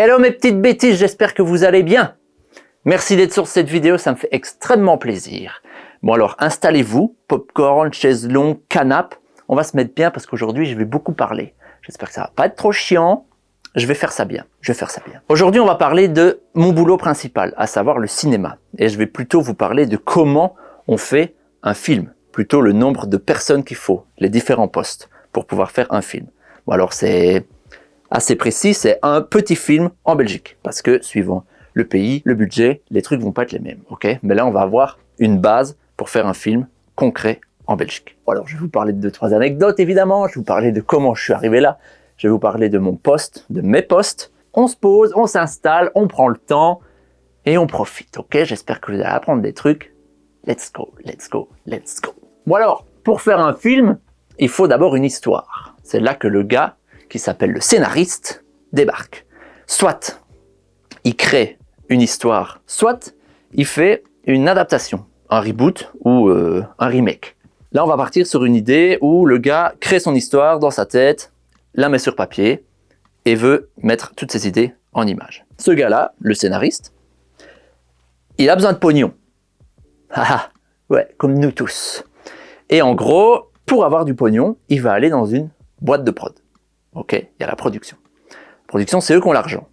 Hello mes petites bêtises, j'espère que vous allez bien. Merci d'être sur cette vidéo, ça me fait extrêmement plaisir. Bon alors, installez-vous, popcorn, chaise longue, canapé. On va se mettre bien parce qu'aujourd'hui, je vais beaucoup parler. J'espère que ça va pas être trop chiant. Je vais faire ça bien, Aujourd'hui, on va parler de mon boulot principal, à savoir le cinéma. Et je vais plutôt vous parler de comment on fait un film. Plutôt le nombre de personnes qu'il faut, les différents postes pour pouvoir faire un film. Bon alors, c'est assez précis, c'est un petit film en Belgique. Parce que, suivant le pays, le budget, les trucs vont pas être les mêmes, ok? Mais là, on va avoir une base pour faire un film concret en Belgique. Bon, alors, je vais vous parler de 2-3 anecdotes, évidemment. Je vais vous parler de comment je suis arrivé là. Je vais vous parler de mon poste, de mes postes. On se pose, on s'installe, on prend le temps et on profite, ok? J'espère que vous allez apprendre des trucs. Let's go, let's go, let's go. Bon alors, pour faire un film, il faut d'abord une histoire. C'est là que le gars qui s'appelle le scénariste, débarque. Soit il crée une histoire, soit il fait une adaptation, un reboot ou un remake. Là, on va partir sur une idée où le gars crée son histoire dans sa tête, la met sur papier et veut mettre toutes ses idées en images. Ce gars-là, le scénariste, il a besoin de pognon. Haha, ouais, comme nous tous. Et en gros, pour avoir du pognon, il va aller dans une boîte de prod. Ok, il y a la production. La production, c'est eux qui ont l'argent.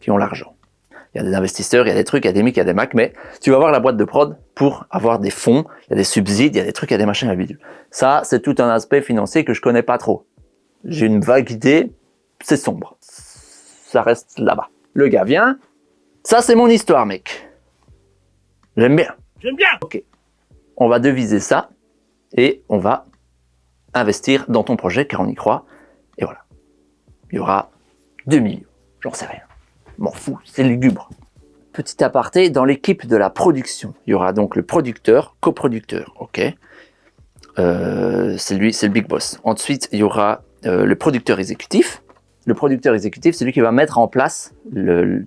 Il y a des investisseurs, il y a des trucs, il y a des mics, il y a des macs, mais tu vas voir la boîte de prod pour avoir des fonds, il y a des subsides, il y a des trucs, il y a des machins à bidule. Ça, c'est tout un aspect financier que je connais pas trop. J'ai une vague idée, c'est sombre. Ça reste là-bas. Le gars vient, ça c'est mon histoire, mec. J'aime bien. Ok. On va deviser ça et on va investir dans ton projet car on y croit. Et voilà. Il y aura 2 millions. J'en sais rien. M'en fous, c'est lugubre. Petit aparté, dans l'équipe de la production, il y aura donc le producteur, coproducteur, ok. C'est lui, c'est le big boss. Ensuite, il y aura le producteur exécutif. Le producteur exécutif, c'est lui qui va mettre en place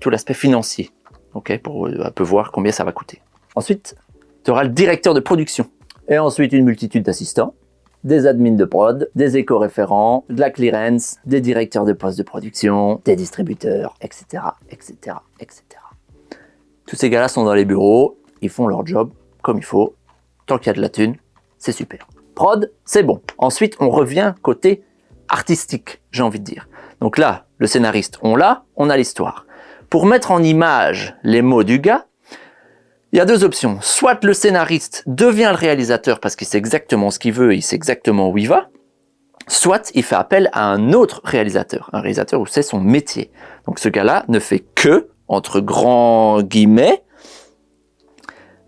tout l'aspect financier, ok, pour un peu voir combien ça va coûter. Ensuite, tu auras le directeur de production. Et ensuite, une multitude d'assistants, des admins de prod, des éco-référents, de la clearance, des directeurs de poste de production, des distributeurs, etc., etc., etc. Tous ces gars-là sont dans les bureaux, ils font leur job comme il faut. Tant qu'il y a de la thune, c'est super. Prod, c'est bon. Ensuite, on revient côté artistique, j'ai envie de dire. Donc là, le scénariste, on l'a, on a l'histoire. Pour mettre en image les mots du gars, il y a 2 options. Soit le scénariste devient le réalisateur parce qu'il sait exactement ce qu'il veut, il sait exactement où il va. Soit il fait appel à un autre réalisateur, un réalisateur où c'est son métier. Donc ce gars-là ne fait que, entre grands guillemets,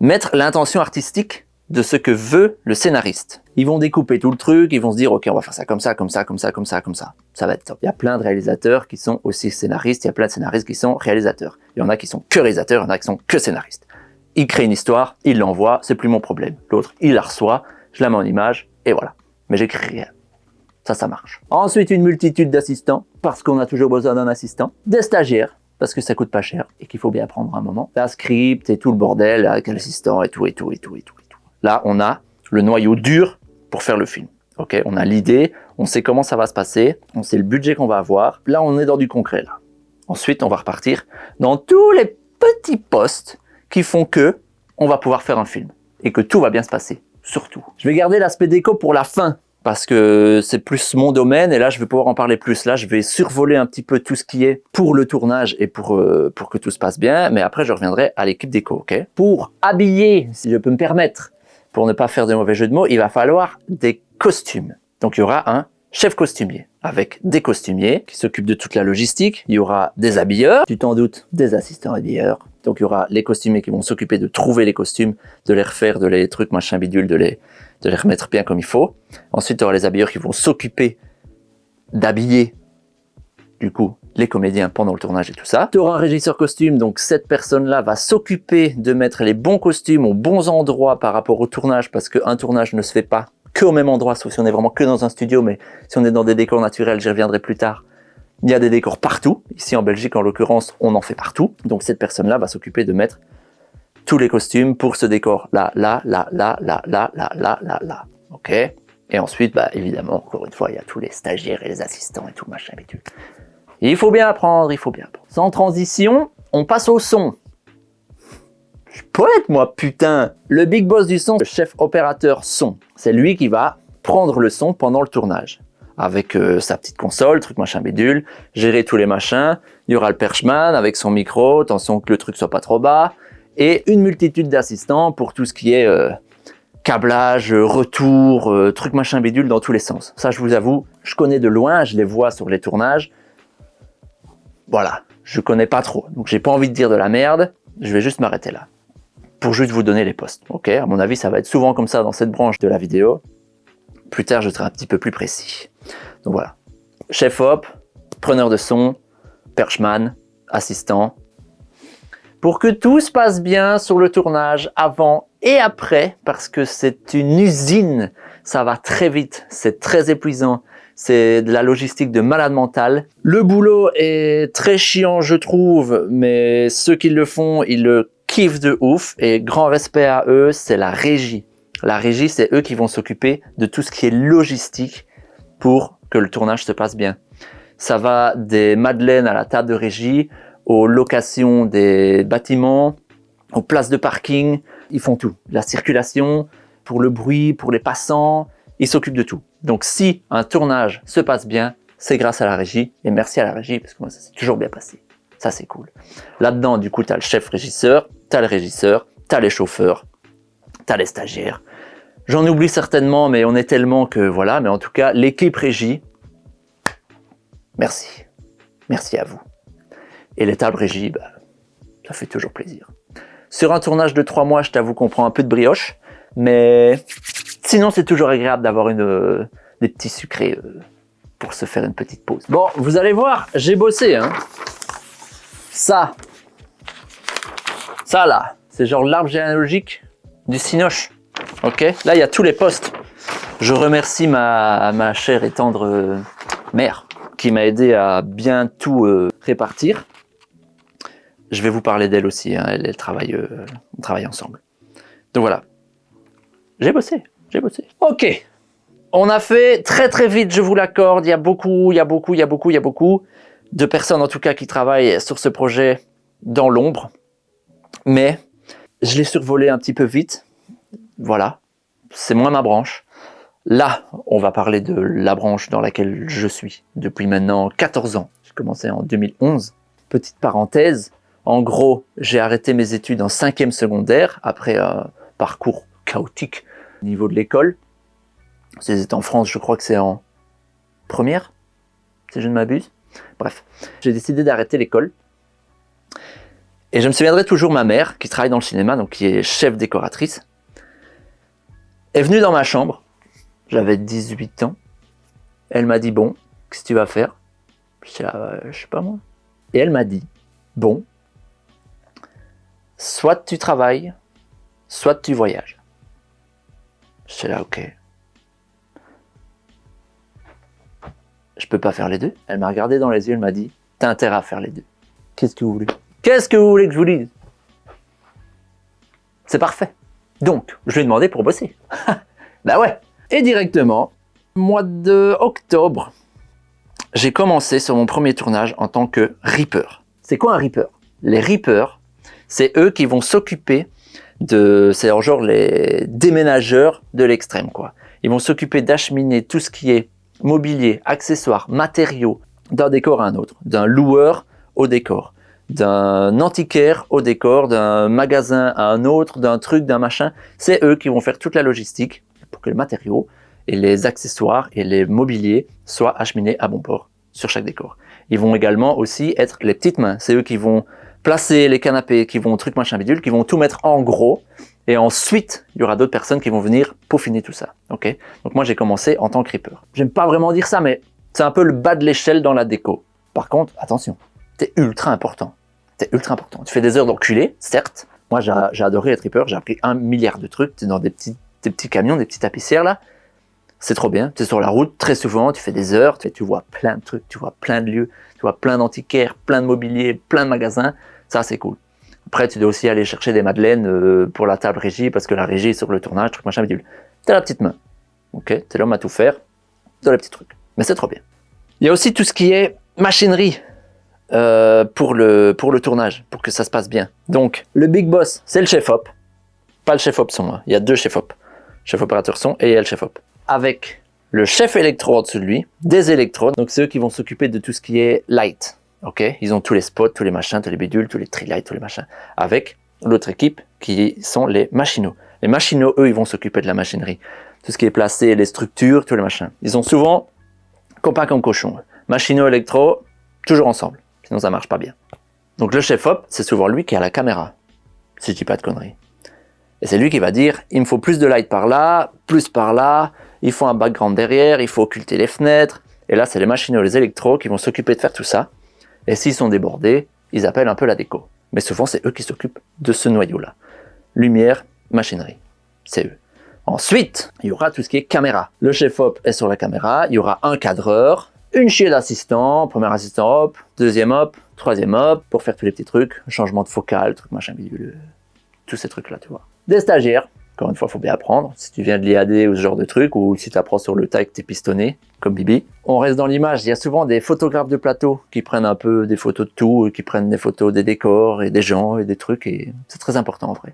mettre l'intention artistique de ce que veut le scénariste. Ils vont découper tout le truc, ils vont se dire ok, on va faire ça comme ça, comme ça, comme ça, comme ça, comme ça. Ça va être top. Il y a plein de réalisateurs qui sont aussi scénaristes, il y a plein de scénaristes qui sont réalisateurs. Il y en a qui sont que réalisateurs, il y en a qui sont que scénaristes. Il crée une histoire, il l'envoie, c'est plus mon problème. L'autre, il la reçoit, je la mets en image, et voilà. Mais j'écris rien. Ça marche. Ensuite, une multitude d'assistants, parce qu'on a toujours besoin d'un assistant. Des stagiaires, parce que ça coûte pas cher, et qu'il faut bien prendre un moment. La script et tout le bordel, avec l'assistant et tout. Là, on a le noyau dur pour faire le film. Ok, on a l'idée, on sait comment ça va se passer, on sait le budget qu'on va avoir. Là, on est dans du concret, là. Ensuite, on va repartir dans tous les petits postes qui font que on va pouvoir faire un film et que tout va bien se passer, surtout. Je vais garder l'aspect déco pour la fin parce que c'est plus mon domaine et là je vais pouvoir en parler plus. Là je vais survoler un petit peu tout ce qui est pour le tournage et pour que tout se passe bien, mais après je reviendrai à l'équipe déco, ok? Pour habiller, si je peux me permettre, pour ne pas faire de mauvais jeux de mots, il va falloir des costumes. Donc il y aura un chef costumier avec des costumiers qui s'occupent de toute la logistique. Il y aura des habilleurs, tu t'en doutes, des assistants habilleurs. Donc il y aura les costumiers qui vont s'occuper de trouver les costumes, de les refaire, de les trucs machin bidule, de les remettre bien comme il faut. Ensuite il y aura les habilleurs qui vont s'occuper d'habiller du coup les comédiens pendant le tournage et tout ça. Tu auras un régisseur costume, donc cette personne-là va s'occuper de mettre les bons costumes aux bons endroits par rapport au tournage, parce qu'un tournage ne se fait pas que au même endroit, sauf si on est vraiment que dans un studio, mais si on est dans des décors naturels, j'y reviendrai plus tard. Il y a des décors partout. Ici en Belgique, en l'occurrence, on en fait partout. Donc cette personne-là va s'occuper de mettre tous les costumes pour ce décor. Là. Ok? Et ensuite, bah, évidemment, encore une fois, il y a tous les stagiaires et les assistants et tout, machin, bidule. Il faut bien apprendre, il faut bien apprendre. Sans transition, on passe au son. Je suis poète, moi, putain. Le big boss du son, le chef opérateur son. C'est lui qui va prendre le son pendant le tournage. Avec sa petite console, truc machin bidule, gérer tous les machins. Il y aura le perchman avec son micro, attention que le truc soit pas trop bas. Et une multitude d'assistants pour tout ce qui est câblage, retour, truc machin bidule dans tous les sens. Ça, je vous avoue, je connais de loin, je les vois sur les tournages. Voilà, je connais pas trop. Donc j'ai pas envie de dire de la merde, je vais juste m'arrêter là. Pour juste vous donner les postes. Ok, à mon avis, ça va être souvent comme ça dans cette branche de la vidéo. Plus tard, je serai un petit peu plus précis. Donc voilà. Chef op, preneur de son, perchman, assistant. Pour que tout se passe bien sur le tournage, avant et après, parce que c'est une usine, ça va très vite, c'est très épuisant, c'est de la logistique de malade mental. Le boulot est très chiant, je trouve, mais ceux qui le font, ils le kiffent de ouf, et grand respect à eux, c'est la régie. La régie, c'est eux qui vont s'occuper de tout ce qui est logistique pour que le tournage se passe bien. Ça va des madeleines à la table de régie, aux locations des bâtiments, aux places de parking. Ils font tout. La circulation, pour le bruit, pour les passants, ils s'occupent de tout. Donc si un tournage se passe bien, c'est grâce à la régie. Et merci à la régie, parce que moi, ça s'est toujours bien passé. Ça, c'est cool. Là-dedans, du coup, tu as le chef régisseur, tu as le régisseur, tu as les chauffeurs, tu as les stagiaires. J'en oublie certainement, mais on est tellement que voilà. Mais en tout cas, l'équipe régie, merci. Merci à vous. Et les tables régie, bah, ça fait toujours plaisir. Sur un tournage de 3 mois, je t'avoue qu'on prend un peu de brioche, mais sinon, c'est toujours agréable d'avoir des petits sucrés pour se faire une petite pause. Bon, vous allez voir, j'ai bossé. Hein. Ça là, c'est genre l'arbre généalogique du Cinoche. Ok, là, il y a tous les postes. Je remercie ma chère et tendre mère qui m'a aidé à bien tout répartir. Je vais vous parler d'elle aussi, hein. Elle travaille, on travaille ensemble. Donc voilà, j'ai bossé. Ok, on a fait très très vite, je vous l'accorde. Il y a beaucoup de personnes en tout cas qui travaillent sur ce projet dans l'ombre. Mais je l'ai survolé un petit peu vite. Voilà, c'est moins ma branche. Là, on va parler de la branche dans laquelle je suis depuis maintenant 14 ans. J'ai commencé en 2011. Petite parenthèse, en gros, j'ai arrêté mes études en 5e secondaire après un parcours chaotique au niveau de l'école. C'était en France, je crois que c'est en première, si je ne m'abuse. Bref, j'ai décidé d'arrêter l'école. Et je me souviendrai toujours, ma mère, qui travaille dans le cinéma, donc qui est chef décoratrice, est venue dans ma chambre. J'avais 18 ans. Elle m'a dit, bon, qu'est-ce que tu vas faire? Je sais pas moi. Et elle m'a dit, bon, soit tu travailles, soit tu voyages. Je suis là, ok. Je peux pas faire les deux. Elle m'a regardé dans les yeux, elle m'a dit, t'as intérêt à faire les deux. Qu'est-ce que vous voulez? Qu'est-ce que vous voulez que je vous dise? C'est parfait. Donc, je lui ai demandé pour bosser. Bah ouais. Et directement, mois de octobre, j'ai commencé sur mon premier tournage en tant que ripper. C'est quoi un ripper? Les rippers, c'est eux qui vont s'occuper c'est genre les déménageurs de l'extrême, quoi. Ils vont s'occuper d'acheminer tout ce qui est mobilier, accessoires, matériaux, d'un décor à un autre, d'un loueur au décor, d'un antiquaire au décor, d'un magasin à un autre, d'un truc, d'un machin. C'est eux qui vont faire toute la logistique pour que le matériau et les accessoires et les mobiliers soient acheminés à bon port sur chaque décor. Ils vont également aussi être les petites mains. C'est eux qui vont placer les canapés, qui vont truc machin bidule, qui vont tout mettre en gros. Et ensuite, il y aura d'autres personnes qui vont venir peaufiner tout ça. Ok? Donc moi, j'ai commencé en tant que ripper. J'aime pas vraiment dire ça, mais c'est un peu le bas de l'échelle dans la déco. Par contre, attention, t'es ultra important. T'es ultra important. Tu fais des heures d'enculé, certes. Moi, j'ai adoré être ripper. J'ai appris 1 milliard de trucs. T'es dans des petits camions, des petites tapissières là. C'est trop bien. Tu es sur la route très souvent, tu fais des heures, tu vois plein de trucs, tu vois plein de lieux, tu vois plein d'antiquaires, plein de mobilier, plein de magasins. Ça, c'est cool. Après, tu dois aussi aller chercher des madeleines pour la table régie, parce que la régie est sur le tournage, truc machin bidule. T'as la petite main. Ok, t'es l'homme à tout faire. T'as les petits trucs. Mais c'est trop bien. Il y a aussi tout ce qui est machinerie. pour le tournage, pour que ça se passe bien. Donc, le big boss, c'est le chef-op. Pas le chef-op son, hein. Il y a 2 chefs-op. Chef opérateur son et il y a le chef-op. Avec le chef électro au-dessus de lui, des électrodes. Donc, c'est eux qui vont s'occuper de tout ce qui est light. Ok, ils ont tous les spots, tous les machins, tous les bidules, tous les tree-lights, tous les machins. Avec l'autre équipe qui sont les machinaux. Les machinaux, eux, ils vont s'occuper de la machinerie. Tout ce qui est placé, les structures, tous les machins. Ils ont souvent copains comme cochons. Machinaux, électro, toujours ensemble. Sinon, ça marche pas bien. Donc, le chef-op, c'est souvent lui qui a la caméra. Si je dis pas de conneries. Et c'est lui qui va dire, il me faut plus de light par là, plus par là, il faut un background derrière, il faut occulter les fenêtres. Et là, c'est les machinaux, les électros qui vont s'occuper de faire tout ça. Et s'ils sont débordés, ils appellent un peu la déco. Mais souvent, c'est eux qui s'occupent de ce noyau-là. Lumière, machinerie, c'est eux. Ensuite, il y aura tout ce qui est caméra. Le chef-op est sur la caméra, il y aura un cadreur, une chier d'assistant, premier assistant hop, deuxième hop, troisième hop, pour faire tous les petits trucs, changement de focale, truc machin bidule, tous ces trucs-là, tu vois. Des stagiaires, encore une fois, il faut bien apprendre. Si tu viens de l'IAD ou ce genre de truc, ou si tu apprends sur le tas et que t'es pistonné, comme Bibi. On reste dans l'image, il y a souvent des photographes de plateau qui prennent un peu des photos de tout, qui prennent des photos des décors et des gens et des trucs, et c'est très important en vrai.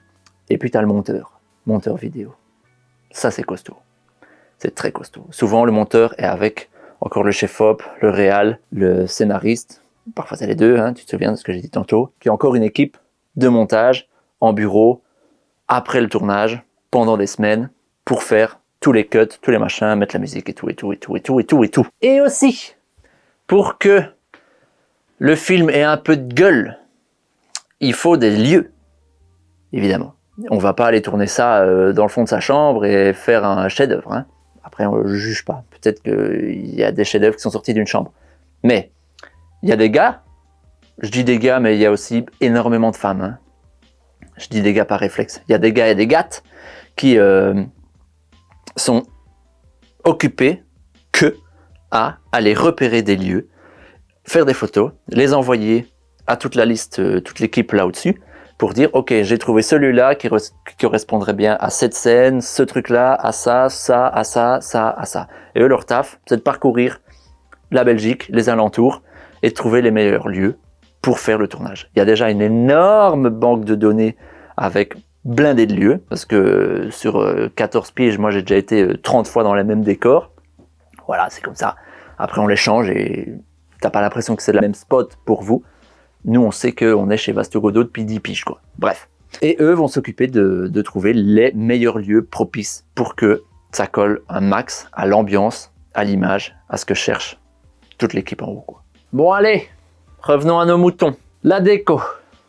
Et puis tu as le monteur vidéo. Ça, c'est costaud. C'est très costaud. Souvent, le monteur est avec encore le chef-op, le réal, le scénariste. Parfois, c'est les deux, hein, tu te souviens de ce que j'ai dit tantôt. Qui a encore une équipe de montage en bureau, après le tournage, pendant des semaines, pour faire tous les cuts, tous les machins, mettre la musique et tout, et tout, et tout, et tout, et tout, et tout. Et aussi, pour que le film ait un peu de gueule, il faut des lieux, évidemment. On va pas aller tourner ça dans le fond de sa chambre et faire un chef-d'œuvre. Hein. Après, on ne juge pas. Peut-être qu'il y a des chefs-d'œuvre qui sont sortis d'une chambre. Mais il y a des gars, je dis des gars, mais il y a aussi énormément de femmes. Hein. Je dis des gars par réflexe. Il y a des gars et des gattes qui sont occupés que à aller repérer des lieux, faire des photos, les envoyer à toute la liste, toute l'équipe là au-dessus, pour dire, ok, j'ai trouvé celui-là qui correspondrait bien à cette scène, ce truc-là, à ça, ça, à ça, ça, à ça. Et eux, leur taf, c'est de parcourir la Belgique, les alentours, et de trouver les meilleurs lieux pour faire le tournage. Il y a déjà une énorme banque de données avec blindé de lieux, parce que sur 14 piges, moi j'ai déjà été 30 fois dans les mêmes décors. Voilà, c'est comme ça. Après on les change et t'as pas l'impression que c'est le même spot pour vous. Nous on sait qu'on est chez Vasto Godot depuis 10 piges, quoi. Bref. Et eux vont s'occuper de trouver les meilleurs lieux propices pour que ça colle un max à l'ambiance, à l'image, à ce que cherche toute l'équipe en haut, quoi. Bon allez, revenons à nos moutons. La déco,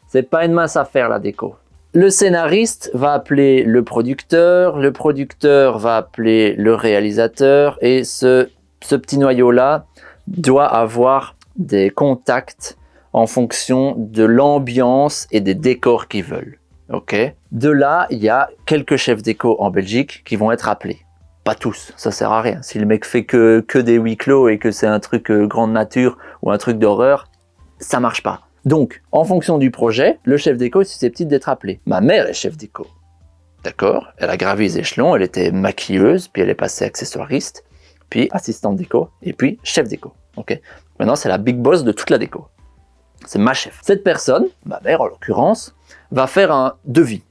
c'est pas une mince affaire la déco. Le scénariste va appeler le producteur va appeler le réalisateur et ce petit noyau-là doit avoir des contacts en fonction de l'ambiance et des décors qu'ils veulent. Okay. De là, il y a quelques chefs déco en Belgique qui vont être appelés. Pas tous, ça sert à rien. Si le mec fait que des huis clos et que c'est un truc grande nature ou un truc d'horreur, ça marche pas. Donc, en fonction du projet, le chef déco est susceptible d'être appelé. Ma mère est chef déco. D'accord? Elle a gravi les échelons, elle était maquilleuse, puis elle est passée accessoiriste, puis assistante déco, et puis chef déco. Okay. Maintenant, c'est la big boss de toute la déco. C'est ma chef. Cette personne, ma mère en l'occurrence, va faire un devis,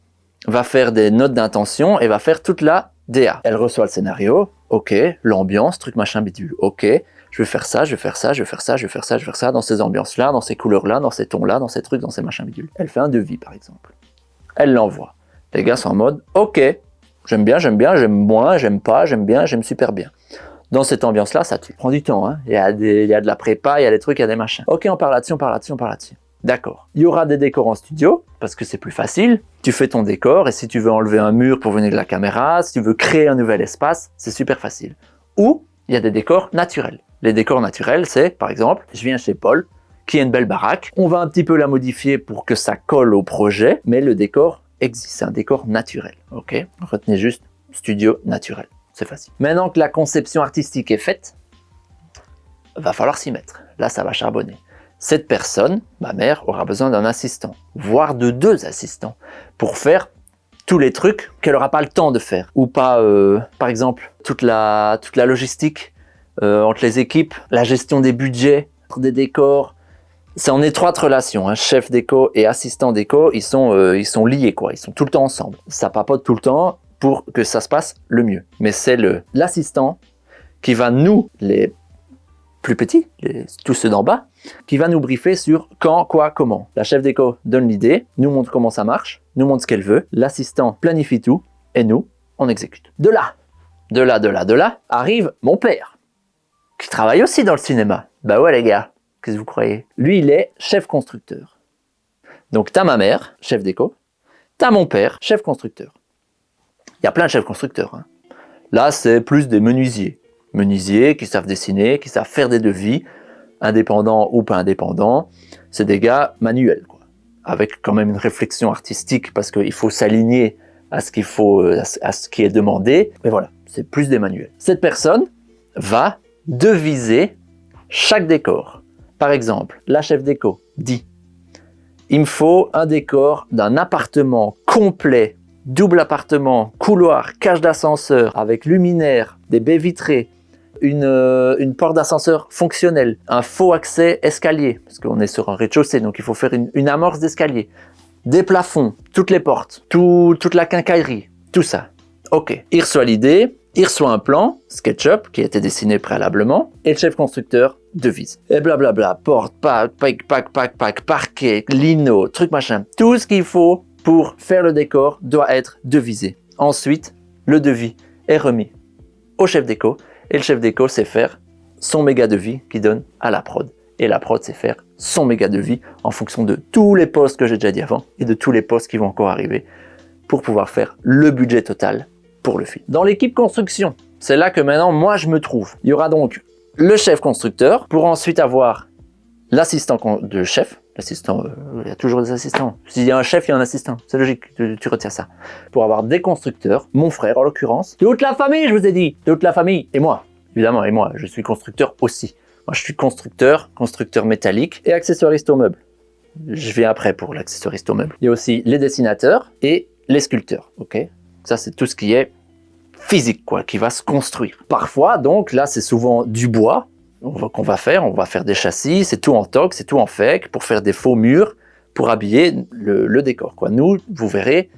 va faire des notes d'intention et va faire toute la DA. Elle reçoit le scénario, ok, l'ambiance, truc machin bidule, ok, je vais faire ça, je vais faire ça, je vais faire ça, je vais faire ça, je vais faire ça, dans ces ambiances-là, dans ces couleurs-là, dans ces tons-là, dans ces trucs, dans ces machins bidules. Elle fait un devis, par exemple. Elle l'envoie. Les gars sont en mode, ok, j'aime bien, j'aime moins, j'aime pas, j'aime bien, j'aime super bien. Dans cette ambiance-là, ça tue. Prend du temps, hein. Il y a de la prépa, il y a des trucs, il y a des machins. Ok, on parle là-dessus, on parle là-dessus, on parle là-dessus. D'accord. Il y aura des décors en studio, parce que c'est plus facile. Tu fais ton décor, et si tu veux enlever un mur pour venir de la caméra, si tu veux créer un nouvel espace, c'est super facile. Ou, il y a des décors naturels. Les décors naturels, c'est, par exemple, je viens chez Paul, qui a une belle baraque. On va un petit peu la modifier pour que ça colle au projet, mais le décor existe. C'est un décor naturel. Ok? Retenez juste studio naturel. C'est facile. Maintenant que la conception artistique est faite, va falloir s'y mettre. Là, ça va charbonner. Cette personne, ma mère, aura besoin d'un assistant, voire de 2 assistants, pour faire tous les trucs qu'elle n'aura pas le temps de faire. Ou pas, par exemple, toute la logistique entre les équipes, la gestion des budgets, des décors, c'est en étroite relation. Hein. Chef déco et assistant déco, ils sont liés, quoi. Ils sont tout le temps ensemble. Ça papote tout le temps pour que ça se passe le mieux. Mais c'est l'assistant qui va nous, les plus petits, tous ceux d'en bas, qui va nous briefer sur quand, quoi, comment. La chef déco donne l'idée, nous montre comment ça marche, nous montre ce qu'elle veut, l'assistant planifie tout, et nous, on exécute. De là, arrive mon père, qui travaille aussi dans le cinéma. Bah ouais les gars, qu'est-ce que vous croyez? Lui, il est chef constructeur. Donc t'as ma mère, chef déco, t'as mon père, chef constructeur. Il y a plein de chefs constructeurs. Hein. Là, c'est plus des menuisiers. Menuisiers qui savent dessiner, qui savent faire des devis, indépendants ou pas indépendants. C'est des gars manuels, quoi. Avec quand même une réflexion artistique parce qu'il faut s'aligner à ce qui est demandé. Mais voilà, c'est plus des manuels. Cette personne va deviser chaque décor. Par exemple, la chef déco dit « Il me faut un décor d'un appartement complet, double appartement, couloir, cage d'ascenseur avec luminaire, des baies vitrées, une porte d'ascenseur fonctionnelle, un faux accès escalier, parce qu'on est sur un rez-de-chaussée, donc il faut faire une amorce d'escalier, des plafonds, toutes les portes, toute la quincaillerie, tout ça. Ok, il reçoit l'idée, il reçoit un plan, SketchUp, qui a été dessiné préalablement, et le chef constructeur devise. Et blablabla, porte, pack, parquet, lino, truc machin, tout ce qu'il faut pour faire le décor doit être devisé. Ensuite, le devis est remis au chef déco, et le chef déco sait faire son méga devis qu'il donne à la prod. Et la prod sait faire son méga devis en fonction de tous les postes que j'ai déjà dit avant et de tous les postes qui vont encore arriver pour pouvoir faire le budget total pour le film. Dans l'équipe construction, c'est là que maintenant moi je me trouve. Il y aura donc le chef constructeur pour ensuite avoir l'assistant de chef. L'assistant, il y a toujours des assistants. S'il y a un chef, il y a un assistant. C'est logique, tu retiens ça. Pour avoir des constructeurs, mon frère en l'occurrence, toute la famille, je vous ai dit, toute la famille, et moi, évidemment, et moi, je suis constructeur aussi. Moi, je suis constructeur métallique et accessoiriste au meuble. Je viens après pour l'accessoiriste au meuble. Il y a aussi les dessinateurs et les sculpteurs, ok? Ça, c'est tout ce qui est physique, quoi, qui va se construire. Parfois, donc, là, c'est souvent du bois, qu'on va faire des châssis, c'est tout en toc, c'est tout en fake, pour faire des faux murs, pour habiller le décor, quoi. Nous, vous verrez,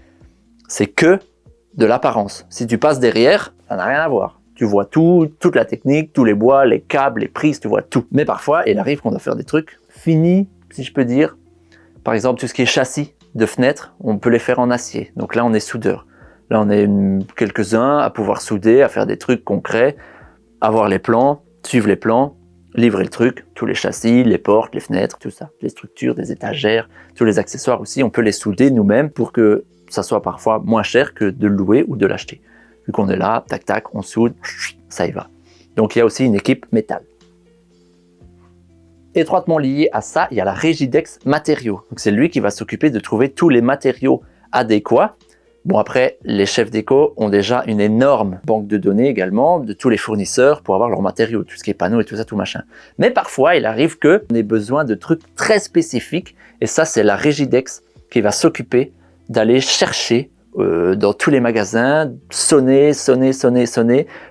c'est que de l'apparence. Si tu passes derrière, ça n'a rien à voir. Tu vois toute la technique, tous les bois, les câbles, les prises, tu vois tout. Mais parfois, il arrive qu'on doit faire des trucs finis, si je peux dire. Par exemple, tout ce qui est châssis de fenêtres, on peut les faire en acier. Donc là, on est soudeur. Là, on est quelques-uns à pouvoir souder, à faire des trucs concrets, avoir les plans, suivre les plans, livrer le truc, tous les châssis, les portes, les fenêtres, tout ça, les structures, des étagères, tous les accessoires aussi, on peut les souder nous-mêmes pour que ça soit parfois moins cher que de le louer ou de l'acheter. Vu qu'on est là, tac tac, on soude, ça y va. Donc il y a aussi une équipe métal. Étroitement lié à ça, il y a la Régidex matériaux. Donc c'est lui qui va s'occuper de trouver tous les matériaux adéquats. Bon, après, les chefs déco ont déjà une énorme banque de données également de tous les fournisseurs pour avoir leurs matériaux, tout ce qui est panneaux et tout ça, tout machin. Mais parfois, il arrive qu'on ait besoin de trucs très spécifiques et ça, c'est la Régidex qui va s'occuper d'aller chercher dans tous les magasins, sonner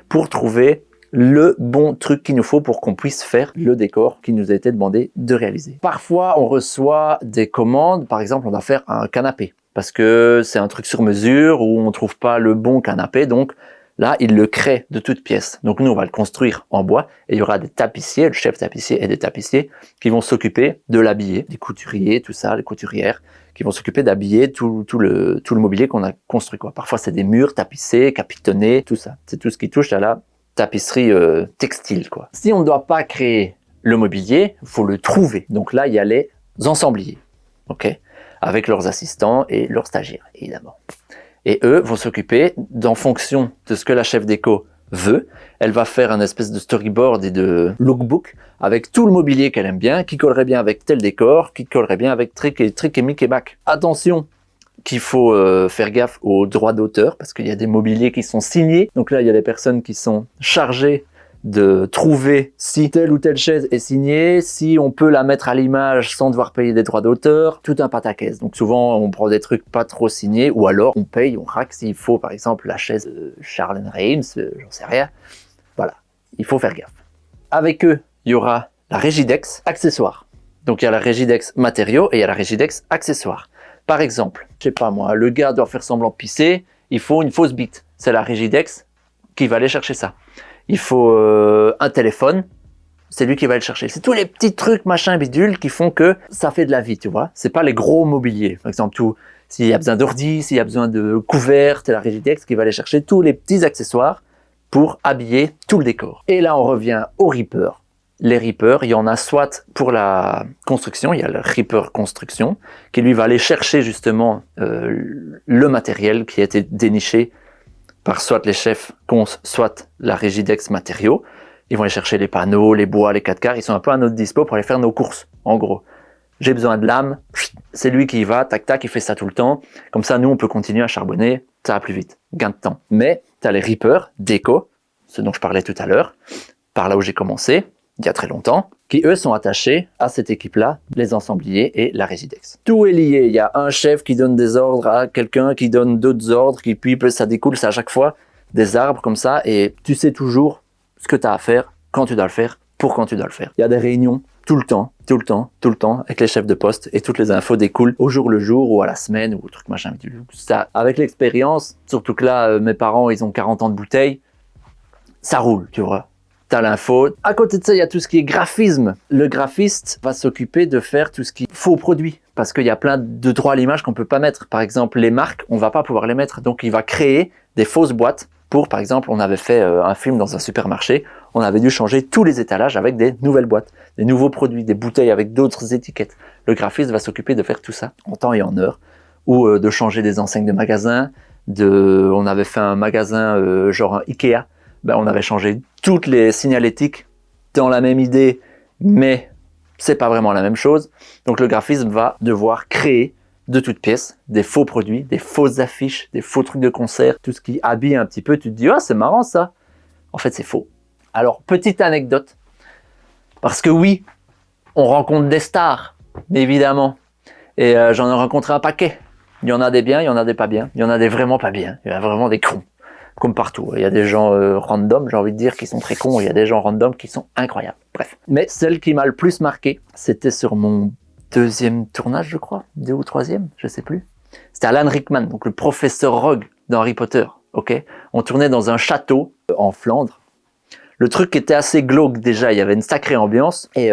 pour trouver le bon truc qu'il nous faut pour qu'on puisse faire le décor qui nous a été demandé de réaliser. Parfois, on reçoit des commandes, par exemple, on doit faire un canapé. Parce que c'est un truc sur mesure où on ne trouve pas le bon canapé, donc là, il le crée de toutes pièces. Donc nous, on va le construire en bois et il y aura des tapissiers, le chef tapissier et des tapissiers qui vont s'occuper de l'habiller, des couturiers, tout ça, les couturières, qui vont s'occuper d'habiller tout le mobilier qu'on a construit, quoi. Parfois, c'est des murs tapissés, capitonnés, tout ça. C'est tout ce qui touche à la tapisserie textile, quoi. Si on ne doit pas créer le mobilier, il faut le trouver. Donc là, il y a les ensembliers, ok, avec leurs assistants et leurs stagiaires, évidemment. Et eux vont s'occuper, en fonction de ce que la chef déco veut, elle va faire un espèce de storyboard et de lookbook avec tout le mobilier qu'elle aime bien, qui collerait bien avec tel décor, qui collerait bien avec trick et mic et bac. Attention, qu'il faut faire gaffe aux droits d'auteur, parce qu'il y a des mobiliers qui sont signés. Donc là, il y a des personnes qui sont chargées de trouver si telle ou telle chaise est signée, si on peut la mettre à l'image sans devoir payer des droits d'auteur, tout un pataquès. Donc souvent, on prend des trucs pas trop signés, ou alors on paye, on rack s'il faut, par exemple, la chaise de Charles Reims, j'en sais rien. Voilà, il faut faire gaffe. Avec eux, il y aura la Régidex accessoires. Donc il y a la Régidex matériaux et il y a la Régidex accessoires. Par exemple, je sais pas moi, le gars doit faire semblant de pisser, il faut une fausse bite. C'est la Régidex qui va aller chercher ça. Il faut un téléphone, c'est lui qui va le chercher. C'est tous les petits trucs machin bidule qui font que ça fait de la vie, tu vois. C'est pas les gros mobiliers. Par exemple, s'il y a besoin d'ordi, s'il y a besoin de couverts, c'est la Régidex qui va aller chercher tous les petits accessoires pour habiller tout le décor. Et là, on revient au Reaper. Les Reapers, il y en a soit pour la construction, il y a le Reaper construction, qui lui va aller chercher justement le matériel qui a été déniché par soit les chefs cons, soit la Régidex matériaux. Ils vont aller chercher les panneaux, les bois, les 4 quarts, ils sont un peu à notre dispo pour aller faire nos courses, en gros. J'ai besoin de lames, c'est lui qui y va, tac tac, il fait ça tout le temps. Comme ça, nous, on peut continuer à charbonner, ça va plus vite, gain de temps. Mais tu as les Reapers, déco, ce dont je parlais tout à l'heure, par là où j'ai commencé, il y a très longtemps, qui eux sont attachés à cette équipe-là, les ensembliers et la Régidex. Tout est lié, il y a un chef qui donne des ordres à quelqu'un qui donne d'autres ordres, qui puis ça découle, c'est à chaque fois des arbres comme ça, et tu sais toujours ce que tu as à faire, quand tu dois le faire, pour quand tu dois le faire. Il y a des réunions tout le temps, avec les chefs de poste, et toutes les infos découlent au jour le jour, ou à la semaine, ou au truc machin. Ça, avec l'expérience, surtout que là, mes parents, ils ont 40 ans de bouteille, ça roule, tu vois. T'as l'info. À côté de ça, il y a tout ce qui est graphisme. Le graphiste va s'occuper de faire tout ce qui est faux produits. Parce qu'il y a plein de droits à l'image qu'on peut pas mettre. Par exemple, les marques, on va pas pouvoir les mettre. Donc, il va créer des fausses boîtes pour, par exemple, on avait fait un film dans un supermarché. On avait dû changer tous les étalages avec des nouvelles boîtes, des nouveaux produits, des bouteilles avec d'autres étiquettes. Le graphiste va s'occuper de faire tout ça en temps et en heure. Ou de changer des enseignes de magasins. On avait fait un magasin genre un Ikea. Ben, on avait changé toutes les signalétiques dans la même idée, mais c'est pas vraiment la même chose. Donc le graphisme va devoir créer de toutes pièces des faux produits, des fausses affiches, des faux trucs de concert, tout ce qui habille un petit peu. Tu te dis, ah, c'est marrant ça. En fait, c'est faux. Alors, petite anecdote, parce que oui, on rencontre des stars, évidemment, et j'en ai rencontré un paquet. Il y en a des biens, il y en a des pas bien, il y en a des vraiment pas bien, il y a vraiment des cons. Comme partout. Il y a des gens random, j'ai envie de dire, qui sont très cons. Il y a des gens random qui sont incroyables. Bref. Mais celle qui m'a le plus marqué, c'était sur mon deuxième tournage, je crois. 2 ou 3e, je sais plus. C'était Alan Rickman, donc le professeur Rogue dans Harry Potter. Ok. On tournait dans un château en Flandre. Le truc était assez glauque déjà. Il y avait une sacrée ambiance. Et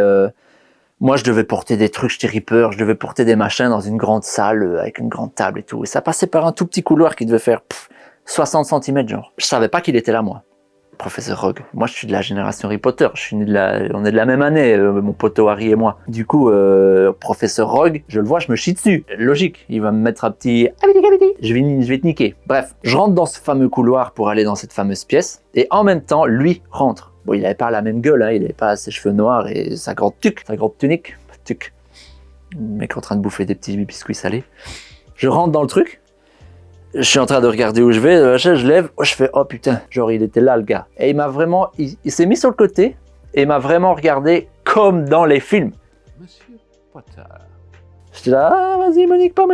moi, je devais porter des trucs chez Reaper. Je devais porter des machins dans une grande salle avec une grande table et tout. Et ça passait par un tout petit couloir qui devait faire 60 cm genre. Je savais pas qu'il était là, moi. Professeur Rogue. Moi, je suis de la génération Harry Potter. On est de la même année, mon poteau Harry et moi. Du coup, Professeur Rogue, je le vois, je me chie dessus. Logique. Il va me mettre un petit... Je vais te niquer. Bref, je rentre dans ce fameux couloir pour aller dans cette fameuse pièce. Et en même temps, lui rentre. Bon, il avait pas la même gueule, hein. Il avait pas ses cheveux noirs et sa grande tunique. Le mec en train de bouffer des petits biscuits salés. Je rentre dans le truc. Je suis en train de regarder où je vais, je lève, je fais oh putain, genre il était là le gars. Et il s'est mis sur le côté et il m'a vraiment regardé comme dans les films. Monsieur Potter. J'étais là, ah, vas-y, me nique pas.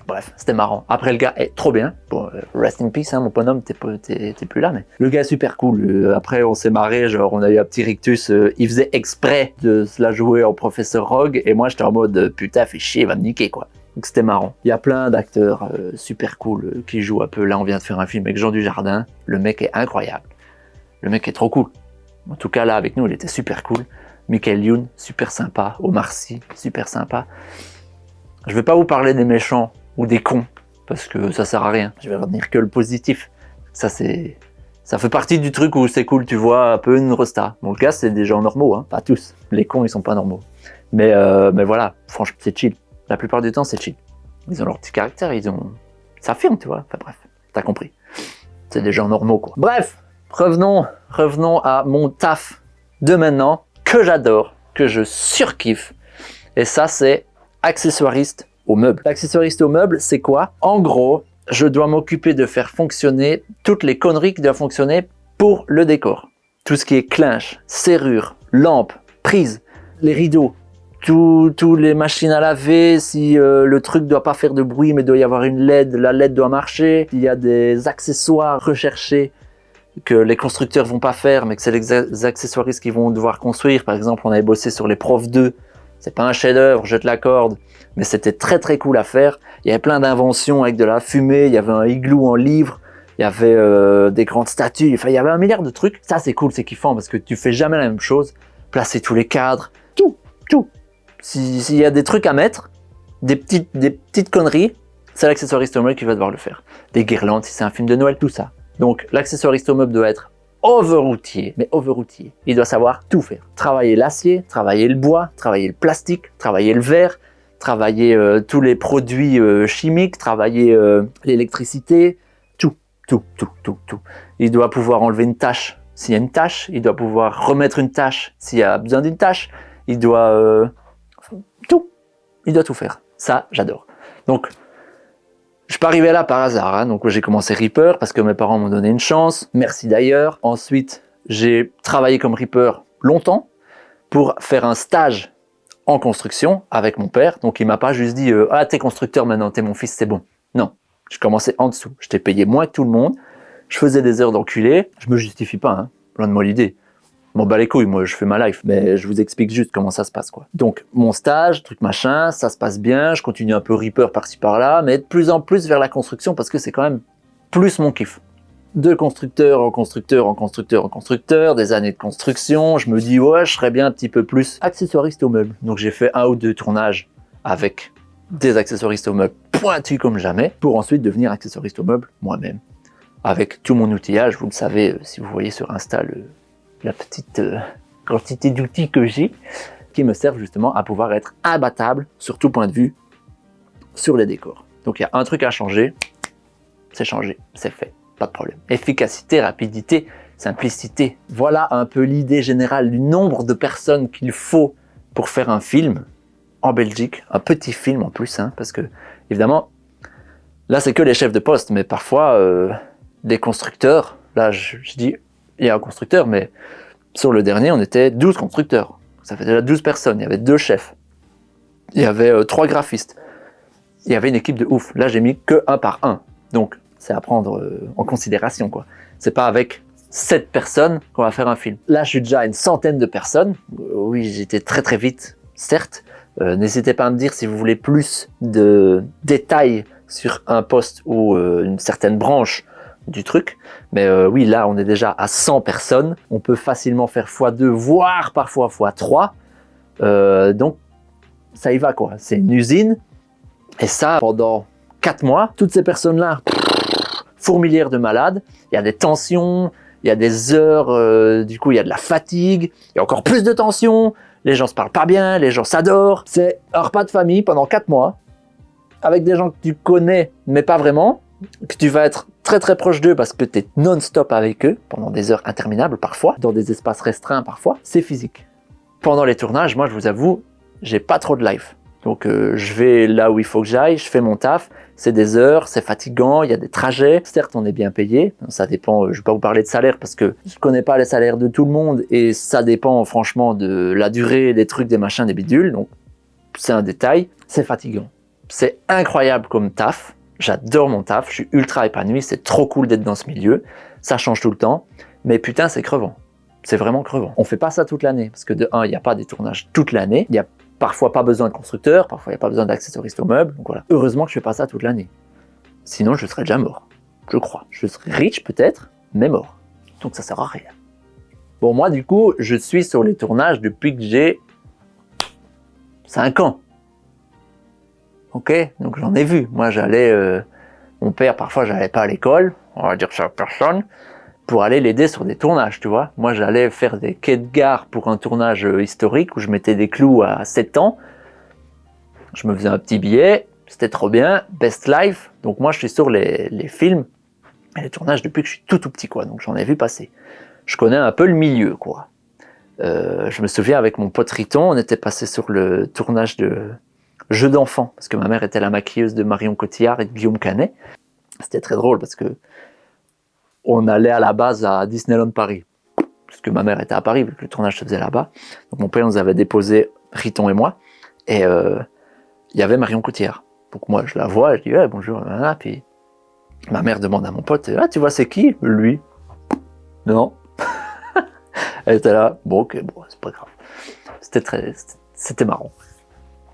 Bref, c'était marrant. Après le gars est trop bien. Bon, rest in peace, hein, mon bonhomme, t'es plus là, mais le gars est super cool. Après on s'est marré, genre on a eu un petit rictus. Il faisait exprès de se la jouer en professeur Rogue et moi j'étais en mode putain, fais chier, va me niquer quoi. Donc c'était marrant. Il y a plein d'acteurs super cool qui jouent un peu. Là, on vient de faire un film avec Jean Dujardin. Le mec est incroyable. Le mec est trop cool. En tout cas, là, avec nous, il était super cool. Michael Youn, super sympa. Omar Sy, super sympa. Je vais pas vous parler des méchants ou des cons, parce que ça sert à rien. Je vais retenir que le positif. Ça fait partie du truc où c'est cool, tu vois, un peu une resta. Bon, le gars, c'est des gens normaux, hein. Pas tous. Les cons, ils sont pas normaux. Mais voilà, franchement, c'est chill. La plupart du temps, c'est chill. Ils ont leur petit caractère, ça affirme, tu vois. Enfin bref, t'as compris. C'est des gens normaux, quoi. Bref, revenons à mon taf de maintenant, que j'adore, que je surkiffe. Et ça, c'est accessoiriste au meuble. L'accessoiriste au meuble, c'est quoi? En gros, je dois m'occuper de faire fonctionner toutes les conneries qui doivent fonctionner pour le décor. Tout ce qui est clinche, serrure, lampe, prise, les rideaux, tous les machines à laver, si le truc doit pas faire de bruit mais doit y avoir une LED, la LED doit marcher. Il y a des accessoires recherchés, que les constructeurs vont pas faire, mais que c'est les accessoiristes qui vont devoir construire. Par exemple, on avait bossé sur les Profs 2. C'est pas un chef-d'œuvre, je te l'accorde, mais c'était très très cool à faire. Il y avait plein d'inventions avec de la fumée, il y avait un igloo en livre, il y avait des grandes statues, enfin il y avait un milliard de trucs. Ça c'est cool, c'est kiffant parce que tu fais jamais la même chose. Placer tous les cadres, tout. S'il y a des trucs à mettre, des petites conneries, c'est l'accessoiriste au meuble qui va devoir le faire. Des guirlandes, si c'est un film de Noël, tout ça. Donc l'accessoiriste au meuble doit être overoutillé, mais overoutillé. Il doit savoir tout faire. Travailler l'acier, travailler le bois, travailler le plastique, travailler le verre, travailler tous les produits chimiques, travailler l'électricité, tout. Il doit pouvoir enlever une tâche s'il y a une tâche, il doit pouvoir remettre une tâche s'il y a besoin d'une tâche, il doit tout faire. Ça, j'adore. Donc, je suis pas arrivé là par hasard, hein. Donc j'ai commencé Reaper parce que mes parents m'ont donné une chance. Merci d'ailleurs. Ensuite, j'ai travaillé comme Reaper longtemps pour faire un stage en construction avec mon père. Donc il m'a pas juste dit ah t'es constructeur maintenant, t'es mon fils, c'est bon. Non, je commençais en dessous. J'étais payé moins que tout le monde. Je faisais des heures d'enculé. Je me justifie pas, hein. Loin de moi l'idée. Bon bah les couilles, moi je fais ma life, mais je vous explique juste comment ça se passe quoi. Donc mon stage, truc machin, ça se passe bien, je continue un peu Reaper par-ci par-là, mais de plus en plus vers la construction parce que c'est quand même plus mon kiff. De constructeur en constructeur, des années de construction, je me dis ouais je serais bien un petit peu plus accessoiriste au meuble. Donc j'ai fait 1 ou 2 tournages avec des accessoiristes au meuble pointus comme jamais, pour ensuite devenir accessoiriste au meuble moi-même. Avec tout mon outillage, vous le savez si vous voyez sur Insta la petite quantité d'outils que j'ai qui me servent justement à pouvoir être imbattable sur tout point de vue sur les décors. Donc il y a un truc à changer, c'est changé, c'est fait, pas de problème. Efficacité, rapidité, simplicité. Voilà un peu l'idée générale du nombre de personnes qu'il faut pour faire un film en Belgique, un petit film en plus, hein, parce que évidemment, là c'est que les chefs de poste, mais parfois des constructeurs, là je dis il y a un constructeur, mais sur le dernier, on était 12 constructeurs. Ça fait déjà 12 personnes. Il y avait 2 chefs. Il y avait 3 graphistes. Il y avait une équipe de ouf. Là, j'ai mis que 1 par 1. Donc, c'est à prendre en considération, quoi. C'est pas avec 7 personnes qu'on va faire un film. Là, je suis déjà à une centaine de personnes. Oui, j'étais très très vite, certes. N'hésitez pas à me dire si vous voulez plus de détails sur un poste ou une certaine branche du truc, mais oui, là on est déjà à 100 personnes, on peut facilement faire x2 voire parfois x3, donc ça y va quoi, c'est une usine, et ça pendant 4 mois, toutes ces personnes là, fourmilière de malades, il y a des tensions, il y a des heures, du coup il y a de la fatigue, il y a encore plus de tensions, les gens se parlent pas bien, les gens s'adorent, c'est un repas de famille pendant 4 mois, avec des gens que tu connais mais pas vraiment, que tu vas être très très proche d'eux parce que tu es non-stop avec eux pendant des heures interminables parfois, dans des espaces restreints parfois, c'est physique. Pendant les tournages, moi je vous avoue, j'ai pas trop de life. Donc je vais là où il faut que j'aille, je fais mon taf, c'est des heures, c'est fatigant, il y a des trajets. Certes, on est bien payé, ça dépend, je vais pas vous parler de salaire parce que je connais pas les salaires de tout le monde et ça dépend franchement de la durée, des trucs, des machins, des bidules, donc c'est un détail, c'est fatigant. C'est incroyable comme taf. J'adore mon taf, je suis ultra épanoui, c'est trop cool d'être dans ce milieu, ça change tout le temps, mais putain c'est crevant, c'est vraiment crevant. On fait pas ça toute l'année, parce que de 1, il n'y a pas des tournages toute l'année, il y a parfois pas besoin de constructeurs, parfois il n'y a pas besoin d'accessoristes au meuble, donc voilà. Heureusement que je fais pas ça toute l'année, sinon je serais déjà mort, je crois. Je serais riche peut-être, mais mort, donc ça sert à rien. Bon moi du coup, je suis sur les tournages depuis que j'ai 5 ans. Ok, donc j'en ai vu. Moi, j'allais, mon père, parfois, j'allais pas à l'école, on va dire ça à personne, pour aller l'aider sur des tournages, tu vois. Moi, j'allais faire des quais de gare pour un tournage historique où je mettais des clous à 7 ans. Je me faisais un petit billet, c'était trop bien, best life. Donc moi, je suis sur les films et les tournages depuis que je suis tout petit, quoi. Donc j'en ai vu passer. Je connais un peu le milieu, quoi. Je me souviens avec mon pote Riton, on était passé sur le tournage de Jeux d'enfants, parce que ma mère était la maquilleuse de Marion Cotillard et de Guillaume Canet. C'était très drôle parce que on allait à la base à Disneyland Paris, parce que ma mère était à Paris, vu que le tournage se faisait là-bas. Donc mon père nous avait déposé, Riton et moi, et il y avait Marion Cotillard. Donc moi je la vois, je dis ouais, bonjour, puis ma mère demande à mon pote, ah tu vois c'est qui? Lui. Non. Elle était là, bon ok, bon, c'est pas grave. C'était marrant.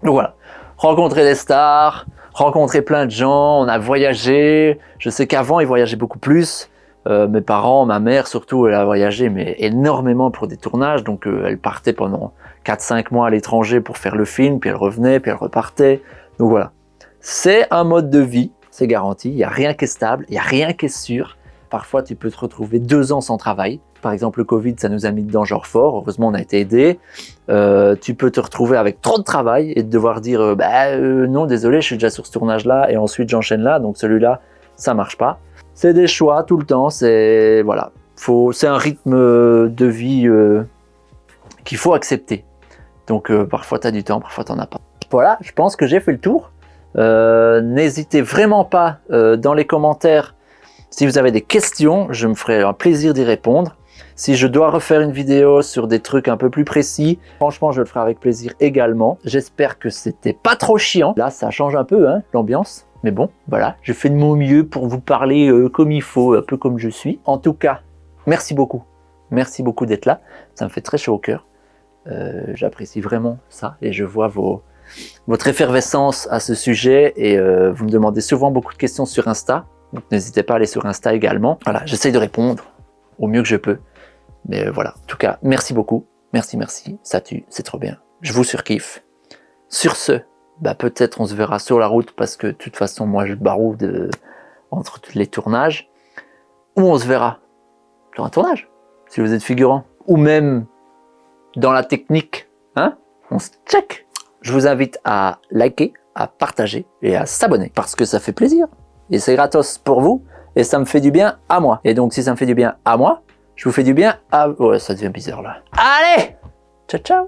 Donc voilà, rencontrer des stars, rencontrer plein de gens, on a voyagé. Je sais qu'avant, ils voyageaient beaucoup plus. Mes parents, ma mère surtout, elle a voyagé mais énormément pour des tournages. Donc elle partait pendant 4-5 mois à l'étranger pour faire le film, puis elle revenait, puis elle repartait. Donc voilà, c'est un mode de vie, c'est garanti. Il n'y a rien qui est stable, il n'y a rien qui est sûr. Parfois, tu peux te retrouver 2 ans sans travail. Par exemple, le Covid, ça nous a mis dedans genre fort. Heureusement, on a été aidés. Tu peux te retrouver avec trop de travail et devoir dire non, désolé, je suis déjà sur ce tournage-là et ensuite j'enchaîne là. Donc celui-là, ça marche pas. C'est des choix tout le temps. C'est voilà, c'est un rythme de vie qu'il faut accepter. Donc parfois, tu as du temps, parfois, tu n'en as pas. Voilà, je pense que j'ai fait le tour. N'hésitez vraiment pas dans les commentaires. Si vous avez des questions, je me ferai un plaisir d'y répondre. Si je dois refaire une vidéo sur des trucs un peu plus précis, franchement, je le ferai avec plaisir également. J'espère que c'était pas trop chiant. Là, ça change un peu, hein, l'ambiance. Mais bon, voilà, je fais de mon mieux pour vous parler comme il faut, un peu comme je suis. En tout cas, merci beaucoup. Merci beaucoup d'être là. Ça me fait très chaud au cœur. J'apprécie vraiment ça et je vois votre effervescence à ce sujet et vous me demandez souvent beaucoup de questions sur Insta. Donc n'hésitez pas à aller sur Insta également. Voilà, j'essaye de répondre au mieux que je peux. Mais voilà, en tout cas, merci beaucoup. Merci, ça tue, c'est trop bien. Je vous surkiffe. Sur ce, peut-être on se verra sur la route parce que de toute façon, moi je baroude entre les tournages. Ou on se verra sur un tournage, si vous êtes figurant. Ou même dans la technique, hein, on se check. Je vous invite à liker, à partager et à s'abonner parce que ça fait plaisir. Et c'est gratos pour vous et ça me fait du bien à moi. Et donc si ça me fait du bien à moi, je vous fais du bien à... Ouais, ça devient bizarre là. Allez, ciao ciao.